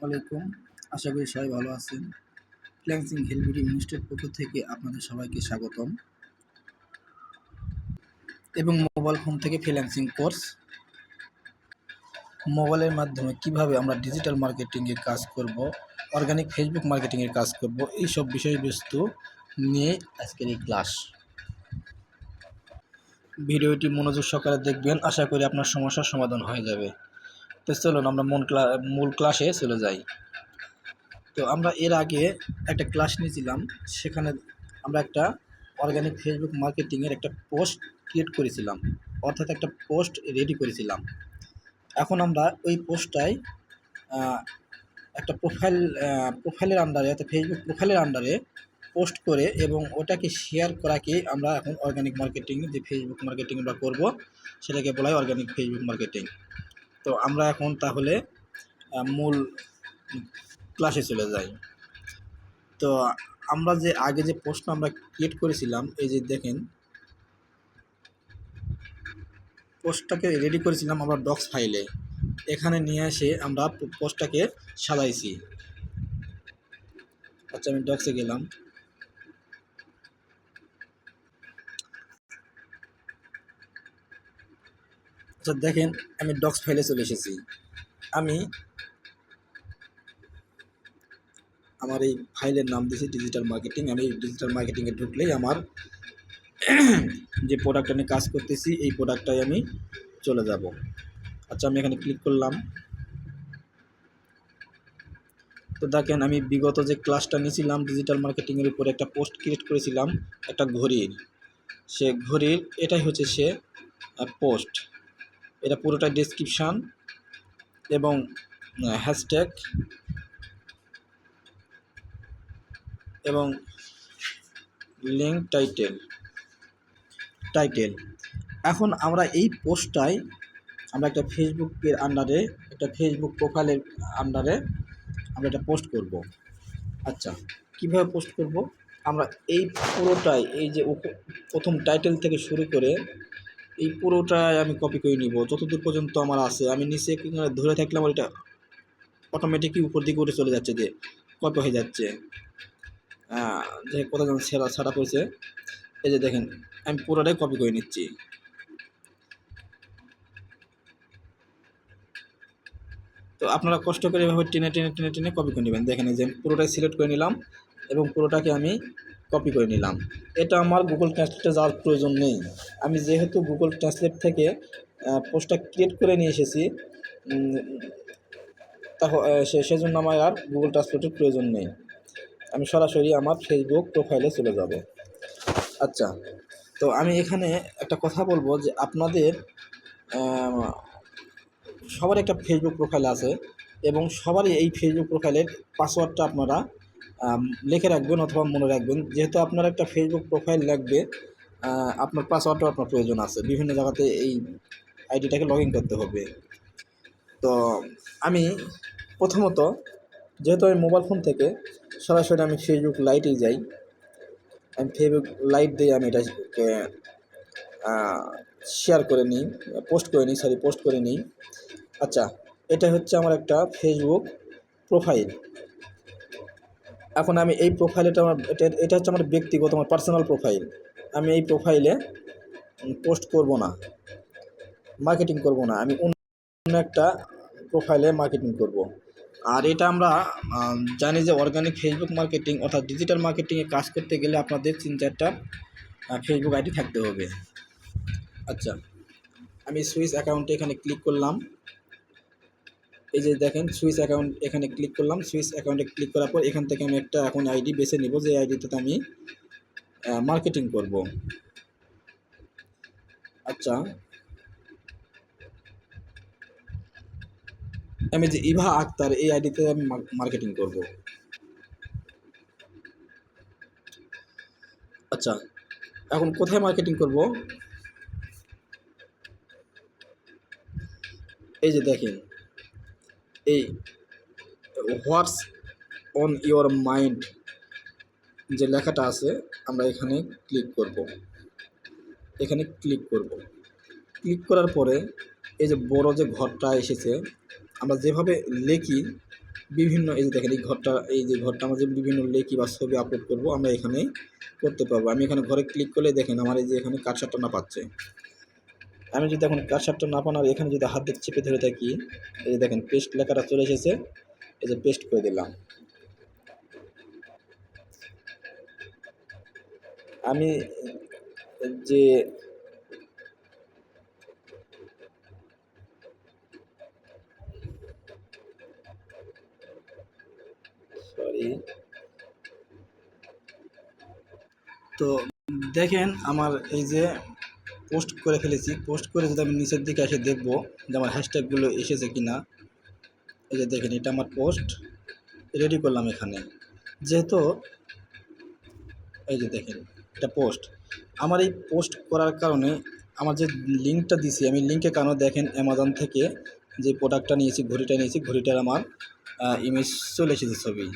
আলাইকুম। আশা করি সবাই ভালো আছেন। ফ্রিল্যান্সিং হেলথ ইনস্টিটিউট পক্ষ থেকে আপনাদের সবাইকে স্বাগতম এবং মোবাইল ফোন থেকে ফ্রিল্যান্সিং কোর্স মোবাইলের মাধ্যমে কিভাবে আমরা ডিজিটাল মার্কেটিংয়ের কাজ করব, অর্গানিক ফেসবুক মার্কেটিংয়ের কাজ করব, এইসব বিষয়বস্তু নিয়ে আজকের এই ক্লাস। ভিডিওটি মনোযোগ সহকারে দেখবেন, আশা করি আপনার সমস্যার সমাধান হয়ে যাবে। তো চলুন আমরা মূল ক্লাসে চলে যাই। তো আমরা এর আগে একটা ক্লাস নিয়েছিলাম, সেখানে আমরা একটা অর্গানিক ফেসবুক মার্কেটিংয়ের একটা পোস্ট ক্রিয়েট করেছিলাম, অর্থাৎ একটা পোস্ট রেডি করেছিলাম। এখন আমরা ওই পোস্টটায় একটা প্রোফাইলের আন্ডারে, অর্থাৎ ফেসবুক প্রোফাইলের আন্ডারে পোস্ট করে এবং ওটাকে শেয়ার করাকে আমরা এখন অর্গানিক মার্কেটিং, যে ফেসবুক মার্কেটিং আমরা করবো সেটাকে বলা হয় অর্গানিক ফেসবুক মার্কেটিং। তো আমরা এখন তাহলে মূল ক্লাসে চলে যাই। তো আমরা যে আগে যে পোস্টটা আমরা ক্রিয়েট করেছিলাম, এই যে দেখেন পোস্টটাকে রেডি করেছিলাম আমরা ডক্স ফাইলে, এখানে নিয়ে এসে আমরা পোস্টটাকে সাজাইছি। আচ্ছা, আমি ডক্সে গেলাম। আচ্ছা দেখেন, আমি ডক্স ফাইলে চলে এসেছি। আমি আমার এই ফাইলের নাম দিয়েছি ডিজিটাল মার্কেটিং। আমি ডিজিটাল মার্কেটিংয়ে ঢুকলেই আমার যে প্রোডাক্টটা নিয়ে কাজ করতেছি এই প্রোডাক্টটাই আমি চলে যাব। আচ্ছা, আমি এখানে ক্লিক করলাম। তো দেখেন, আমি বিগত যে ক্লাসটা নিয়েছিলাম ডিজিটাল মার্কেটিংয়ের উপরে একটা পোস্ট ক্রিয়েট করেছিলাম একটা ঘড়ির, সে ঘড়ির এটাই হচ্ছে সে পোস্ট। এটা পুরোটা ডেসক্রিপশান এবং হ্যাশট্যাগ এবং লিঙ্ক টাইটেল। এখন আমরা এই পোস্টটাই আমরা একটা ফেসবুকের আন্ডারে, একটা ফেসবুক প্রোফাইলের আন্ডারে আমরা এটা পোস্ট করব। আচ্ছা, কিভাবে পোস্ট করব? আমরা এই পুরোটাই, এই যে প্রথম টাইটেল থেকে শুরু করে এই পুরোটাই আমি কপি করে নিব যতদূর পর্যন্ত আমার আছে। আমি নিচে ধরে থাকলাম, ওইটা অটোমেটিকই উপর দিকে উঠে চলে যাচ্ছে, যে কপি হয়ে যাচ্ছে, যে কোথাও যেন ছাড়া পড়েছে। এই যে দেখেন, আমি পুরোটাই কপি করে নিচ্ছি। তো আপনারা কষ্ট করে এভাবে টেনে টেনে টেনে টেনে কপি করে নেবেন। দেখেন, এই যে পুরোটাই সিলেক্ট করে নিলাম এবং পুরোটাকে আমি কপি করে নিলাম। এটা আমার গুগল ট্রান্সলেটে যাওয়ার প্রয়োজন নেই। আমি যেহেতু গুগল ট্রান্সলেট থেকে পোস্টটা ক্রিয়েট করে নিয়ে এসেছি, সেজন্য আমার আর গুগল ট্রান্সলেটের প্রয়োজন নেই। আমি সরাসরি আমার ফেসবুক প্রোফাইলে চলে যাব। আচ্ছা, তো আমি এখানে একটা কথা বলবো যে আপনাদের সবার একটা ফেসবুক প্রোফাইল আছে এবং সবারই এই ফেসবুক প্রোফাইলের পাসওয়ার্ডটা আপনারা লিখে রাখবেন অথবা মনে রাখবেন। যেহেতু আপনার একটা ফেসবুক প্রোফাইল লাগবে, আপনার পাসওয়ার্ডটাও আপনার প্রয়োজন আছে, বিভিন্ন জায়গাতে এই আইডিটাকে লগ ইন করতে হবে। তো আমি প্রথমত, যেহেতু আমি মোবাইল ফোন থেকে সরাসরি আমি ফেসবুক লাইটেই যাই, আমি ফেসবুক লাইট দিয়ে আমি এটাকে শেয়ার করে নিই, পোস্ট করে নিই। আচ্ছা, এটা হচ্ছে আমার একটা ফেসবুক প্রোফাইল। এখন আমি এই প্রোফাইলটা এটা হচ্ছে আমার ব্যক্তিগত, আমার পার্সোনাল প্রোফাইল। আমি এই প্রোফাইলে পোস্ট করব না, মার্কেটিং করব না, আমি অন্য একটা প্রোফাইলে মার্কেটিং করব। আর এটা আমরা জানি যে অর্গানিক ফেসবুক মার্কেটিং অর্থাৎ ডিজিটাল মার্কেটিংয়ে কাজ করতে গেলে আপনাদের 3-4টা ফেসবুক আইডি থাকতে হবে। আচ্ছা, আমি সুইচ অ্যাকাউন্টে এখানে ক্লিক করলাম। এই যে দেখেন সুইচ অ্যাকাউন্ট, এখানে ক্লিক করলাম। সুইচ অ্যাকাউন্টে ক্লিক করার পর এখান থেকে আমি একটা এখন আইডি বেছে নেব, যে আইডিটাতে আমি মার্কেটিং করব। আচ্ছা, আমি যে ইভা আক্তার, এই আইডিতে আমি মার্কেটিং করব। আচ্ছা, এখন কোথায় মার্কেটিং করব? এই যে দেখেন, এই হোয়াটস অন ইওর মাইন্ড যে লেখাটা আছে, আমরা এখানে ক্লিক করব। ক্লিক করার পরে এই যে বড় যে ঘরটা এসেছে, আমরা যেভাবে লিখি বিভিন্ন এই যে দেখেন এই যে ঘরটা আমাদের বিভিন্ন লেখি বা ছবি আপলোড করব আমরা এখানে করতে পারবো। আমি এখানে ঘরে ক্লিক করলে দেখেন আমার এই যে এখানে কার্সারটা না পাচ্ছে। আমি যদি এখন কার্সারটা না পান আর এখানে যদি হাত দিয়ে চেপে ধরে থাকি, এই যে দেখেন পেস্ট লেখাটা চলে এসেছে, এই যে পেস্ট করে দিলাম। আমি যে সরি, তো দেখেন আমার এই যে পোস্ট করে ফেলেছি। পোস্ট করে যদি আমি নিচের দিকে এসে দেখবো যে আমার হ্যাশট্যাগুলো এসেছে কিনা, এই যে দেখেন এটা আমার পোস্ট রেডি করলাম এখানে। যেহেতু এই যে দেখেন এটা পোস্ট, আমার এই পোস্ট করার কারণে আমার যে লিঙ্কটা দিছি, আমি লিঙ্কের কারণে দেখেন অ্যামাজন থেকে যে প্রোডাক্টটা নিয়েছি, ঘড়িটা নিয়েছি, ঘড়িটার আমার ইমেজ চলে এসেছে ছবি।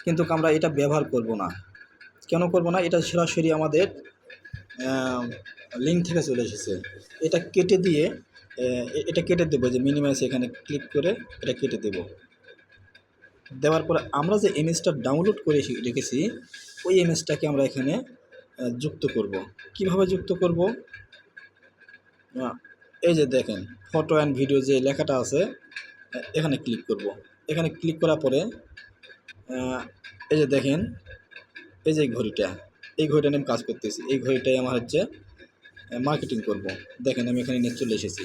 কিন্তু আমরা এটা ব্যবহার করব না। কেন করব না? এটা সরাসরি আমাদের লিঙ্ক থেকে চলে এসেছে। এটা কেটে দিয়ে এটা কেটে দেবো, যে মিনিমাইজ এখানে ক্লিক করে এটা কেটে দেব। দেওয়ার পরে আমরা যে ইমেজটা ডাউনলোড করে রেখেছি ওই ইমেজটাকে আমরা এখানে যুক্ত করব। কিভাবে যুক্ত করব? এই যে দেখেন ফটো অ্যান্ড ভিডিও যে লেখাটা আছে এখানে ক্লিক করব। এখানে ক্লিক করার পরে এই যে দেখেন এই যে ঘড়িটা, এই ঘড়িটা নিয়ে আমি কাজ করতেছি। এই ঘড়িটাই আমার হচ্ছে মার্কেটিং করব। দেখেন আমি এখানে নিয়ে চলে এসেছি,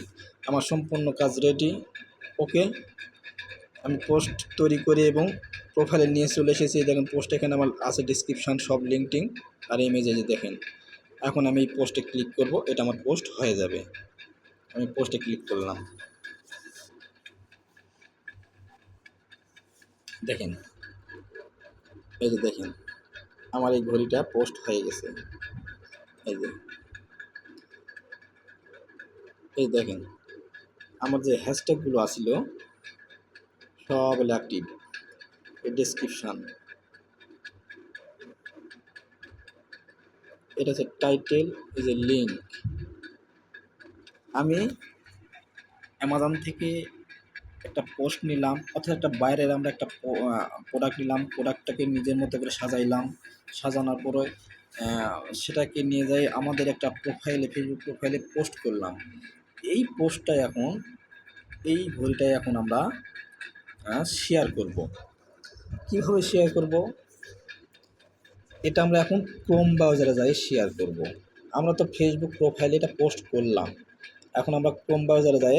আমার সম্পূর্ণ কাজ রেডি। ওকে, আমি পোস্ট তৈরি করে এবং প্রোফাইলে নিয়ে চলে এসেছি। দেখেন পোস্ট এখানে আমার আছে, ডিসক্রিপশান সব লিঙ্কটিং আর ইমেজে যে দেখেন। এখন আমি এই পোস্টে ক্লিক করব, এটা আমার পোস্ট হয়ে যাবে। আমি পোস্টে ক্লিক করলাম, দেখেন এই যে দেখেন আমার এই ঘড়িটা পোস্ট হয়ে গেছে। এই যে এই দেখেন আমার যে হ্যাশট্যাগুলো আসিল সব অ্যাক্টিভ। এই ডেসক্রিপশান, এটা হচ্ছে টাইটেল, এই যে লিঙ্ক। আমি অ্যামাজন থেকে একটা পোস্ট নিলাম, অর্থাৎ একটা বাইরের আমরা একটা প্রোডাক্ট নিলাম, প্রোডাক্টটাকে নিজের মতো করে সাজাইলাম। সাজানোর পরে সেটাকে নিয়ে যাই আমাদের একটা প্রোফাইলে, ফেসবুক প্রোফাইলে পোস্ট করলাম। এই পোস্টটাই এখন, এই ঘড়িটাই এখন আমরা শেয়ার করব। কীভাবে শেয়ার করব? এটা আমরা এখন ক্রোম ব্রাউজারে যাই শেয়ার করব। আমরা তো ফেসবুক প্রোফাইলে এটা পোস্ট করলাম, এখন আমরা ক্রোম ব্রাউজারে যাই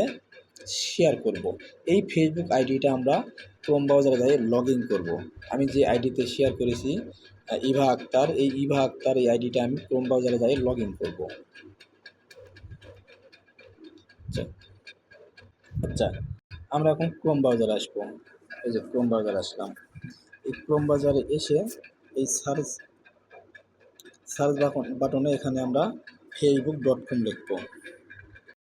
শেয়ার করব। এই ফেসবুক আইডিটা আমরা ক্রোম ব্রাউজারে যাই লগ ইন করবো। আমি যে আইডিতে শেয়ার করেছি ইভা আক্তার, এই ইভা আক্তার এই আইডিটা আমি ক্রোম ব্রাউজারে যাই লগ ইন করবো। আচ্ছা আচ্ছা, আমরা এখন ক্রোম ব্রাউজারে আসবো। এই যে ক্রোম ব্রাউজারে আসলাম। এই ক্রোম ব্রাউজারে এসে এই সার্চ বাটনে এখানে আমরা facebook.com লিখব।